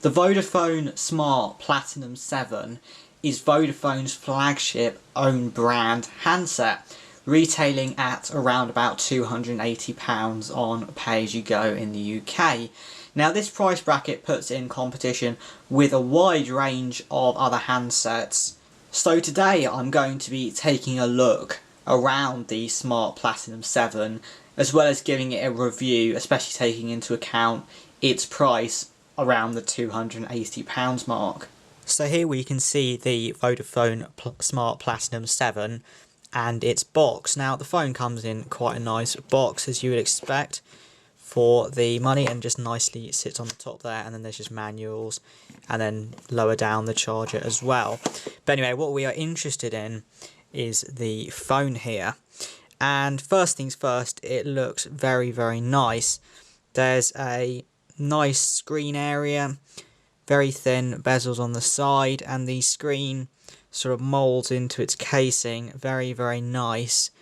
The Vodafone Smart Platinum 7 is Vodafone's flagship own brand handset, retailing at around about £280 on pay-as-you-go in the UK. Now this price bracket puts it in competition with a wide range of other handsets. So today I'm going to be taking a look around the Smart Platinum 7, as well as giving it a review, especially taking into account its price around the £280 mark. So here we can see the Vodafone Smart Platinum 7 and its box. Now the phone comes in quite a nice box, as you would expect for the money, and just nicely sits on the top there, and then there's just manuals and then lower down the charger as well. But anyway, what we are interested in is the phone here, and first things first, it looks very nice. There's a nice screen area, very thin bezels on the side, and the screen sort of molds into its casing, very nice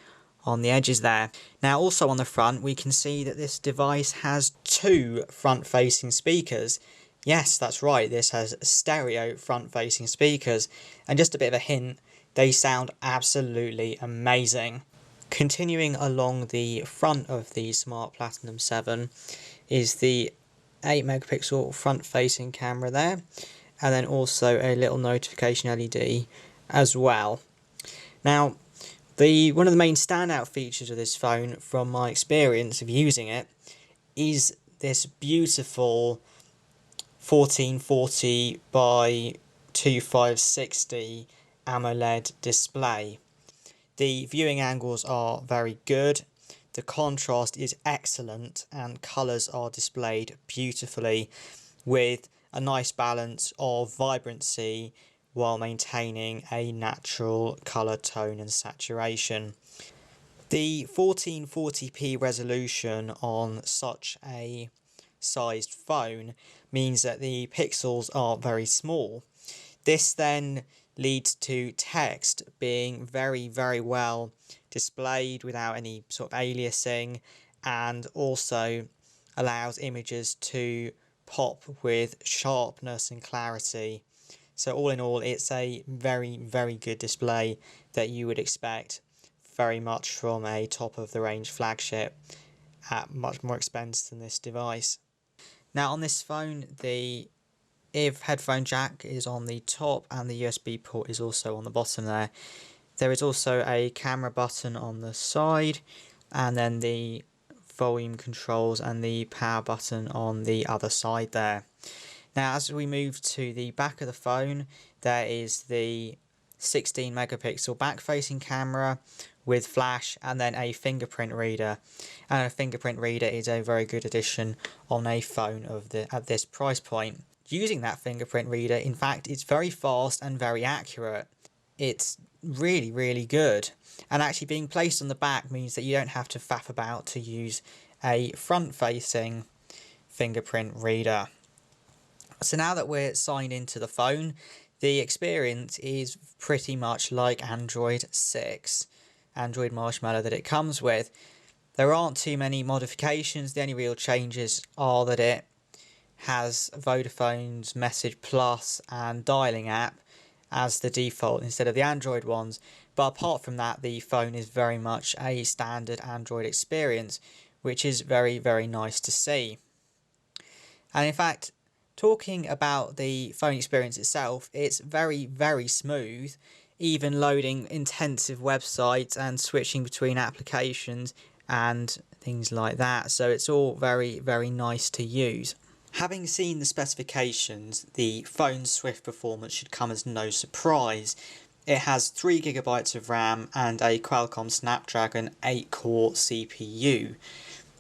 on the edges there. Now also on the front we can see that this device has two front facing speakers. Yes, that's right, this has stereo front facing speakers, and just a bit of a hint, they sound absolutely amazing. Continuing along the front of the Smart Platinum 7 is the 8 megapixel front facing camera there, and then also a little notification LED as well. Now one of the main standout features of this phone, from my experience of using it, is this beautiful 1440 by 2560 AMOLED display. The viewing angles are very good, the contrast is excellent, and colours are displayed beautifully with a nice balance of vibrancy while maintaining a natural colour tone and saturation. The 1440p resolution on such a sized phone means that the pixels are very small. This then leads to text being very well displayed without any sort of aliasing, and also allows images to pop with sharpness and clarity. So all in all, it's a very good display that you would expect very much from a top of the range flagship at much more expense than this device. Now on this phone, the ear headphone jack is on the top and the USB port is also on the bottom there. There is also a camera button on the side, and then the volume controls and the power button on the other side there. Now as we move to the back of the phone, there is the 16 megapixel back facing camera with flash, and then a fingerprint reader. And a fingerprint reader is a very good addition on a phone at this price point. Using that fingerprint reader, in fact, it's very fast and very accurate. It's really good, and actually being placed on the back means that you don't have to faff about to use a front facing fingerprint reader. So now that we're signed into the phone, the experience is pretty much like Android 6, Android Marshmallow that it comes with. There aren't too many modifications. The only real changes are that it has Vodafone's Message Plus and dialing app as the default instead of the Android ones. But apart from that, the phone is very much a standard Android experience, which is very nice to see. And in fact, talking about the phone experience itself, it's very smooth, even loading intensive websites and switching between applications and things like that. So it's all very nice to use. Having seen the specifications, the phone's swift performance should come as no surprise. It has 3GB of RAM and a Qualcomm Snapdragon 8-core CPU,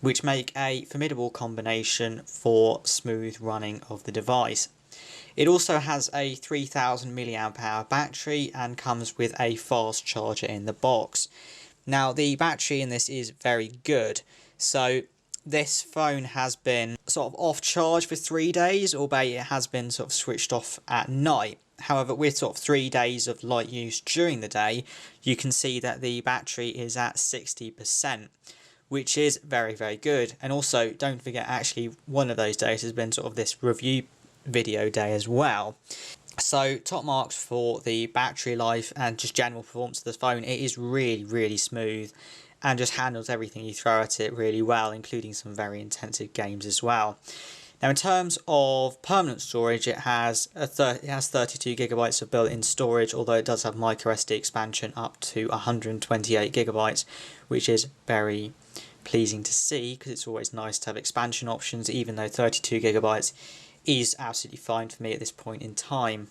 which make a formidable combination for smooth running of the device. It also has a 3000 mAh battery and comes with a fast charger in the box. Now the battery in this is very good, so this phone has been sort of off charge for 3 days, albeit it has been sort of switched off at night. However, with sort of 3 days of light use during the day, you can see that the battery is at 60%, which is very good. And also, don't forget, actually, one of those days has been sort of this review video day as well. So top marks for the battery life and just general performance of the phone. It is really smooth and just handles everything you throw at it really well, including some very intensive games as well. Now in terms of permanent storage, it has 32 gigabytes of built-in storage, although it does have microSD expansion up to 128 gigabytes, which is very pleasing to see because it's always nice to have expansion options, even though 32 gigabytes is absolutely fine for me at this point in time.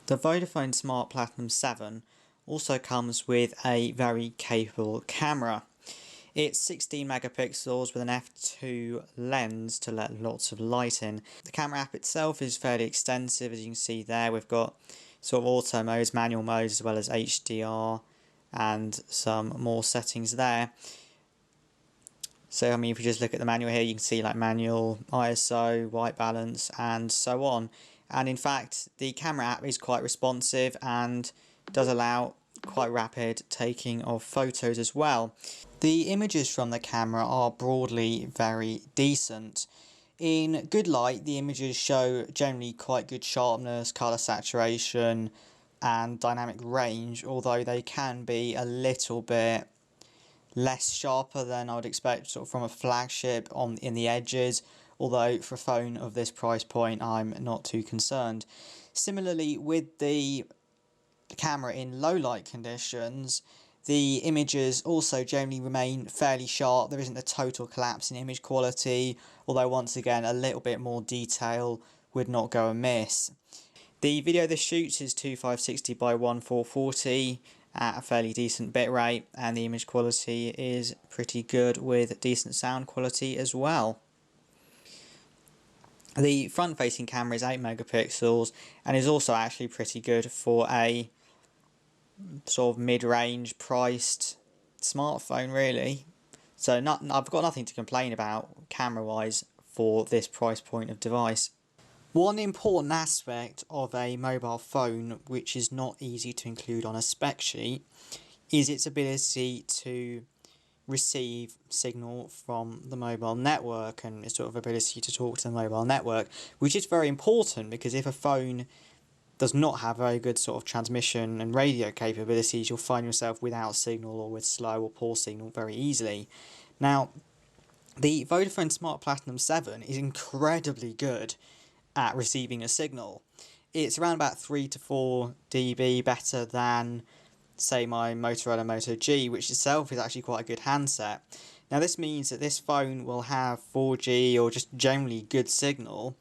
The Vodafone Smart Platinum 7 also comes with a very capable camera. It's 16 megapixels with an f2 lens to let lots of light in. The camera app itself is fairly extensive, as you can see there. We've got sort of auto modes, manual modes, as well as HDR and some more settings there. So I mean, if you just look at the manual here, you can see like manual, ISO, white balance and so on. And in fact, the camera app is quite responsive and does allow quite rapid taking of photos as well. The images from the camera are broadly very decent. In good light, the images show generally quite good sharpness, colour saturation and dynamic range, although they can be a little bit less sharper than I would expect sort of from a flagship in the edges, although for a phone of this price point I'm not too concerned. Similarly, with the camera in low light conditions, the images also generally remain fairly sharp. There isn't a total collapse in image quality, although once again a little bit more detail would not go amiss. The video this shoots is 2560 by 1440 at a fairly decent bitrate, and the image quality is pretty good with decent sound quality as well. The front facing camera is 8 megapixels and is also actually pretty good for a sort of mid-range priced smartphone really. So I've got nothing to complain about camera wise for this price point of device. One important aspect of a mobile phone which is not easy to include on a spec sheet is its ability to receive signal from the mobile network and its sort of ability to talk to the mobile network, which is very important because if a phone does not have very good sort of transmission and radio capabilities, you'll find yourself without signal or with slow or poor signal very easily. Now, the Vodafone Smart Platinum 7 is incredibly good at receiving a signal. It's around about 3 to 4 dB better than, say, my Motorola Moto G, which itself is actually quite a good handset. Now this means that this phone will have 4G or just generally good signal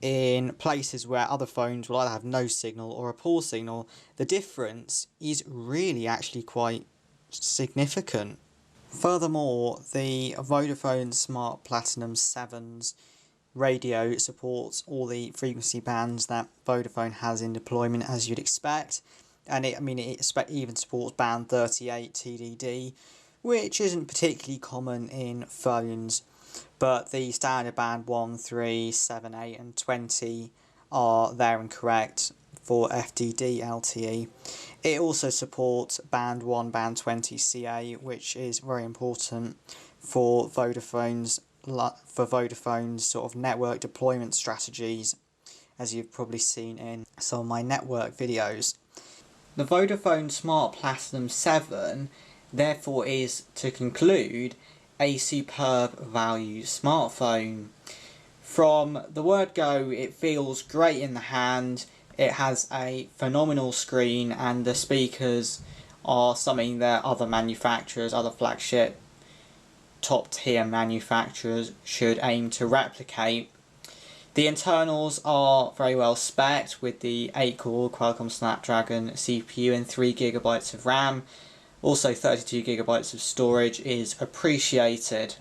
in places where other phones will either have no signal or a poor signal. The difference is really actually quite significant. Furthermore, the Vodafone Smart Platinum 7's radio supports all the frequency bands that Vodafone has in deployment, as you'd expect, and it even supports band 38 TDD, which isn't particularly common in phones, but the standard band 1, 3, 7, 8 and 20 are there and correct for FDD LTE. It also supports band 1, band 20 CA, which is very important for Vodafone's sort of network deployment strategies, as you've probably seen in some of my network videos. The Vodafone Smart Platinum 7 therefore is, to conclude, a superb value smartphone. From the word go, it feels great in the hand, it has a phenomenal screen, and the speakers are something that other manufacturers, other flagship top tier manufacturers should aim to replicate. The internals are very well spec'd with the 8-core Qualcomm Snapdragon CPU and 3GB of RAM. Also 32GB of storage is appreciated.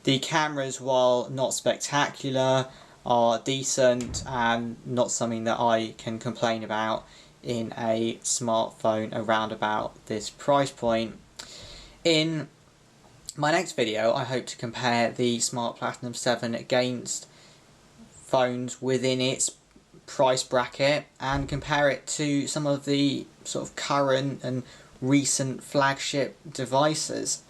The cameras, while not spectacular, are decent and not something that I can complain about in a smartphone around about this price point. In my next video, I hope to compare the Smart Platinum 7 against phones within its price bracket and compare it to some of the sort of current and recent flagship devices.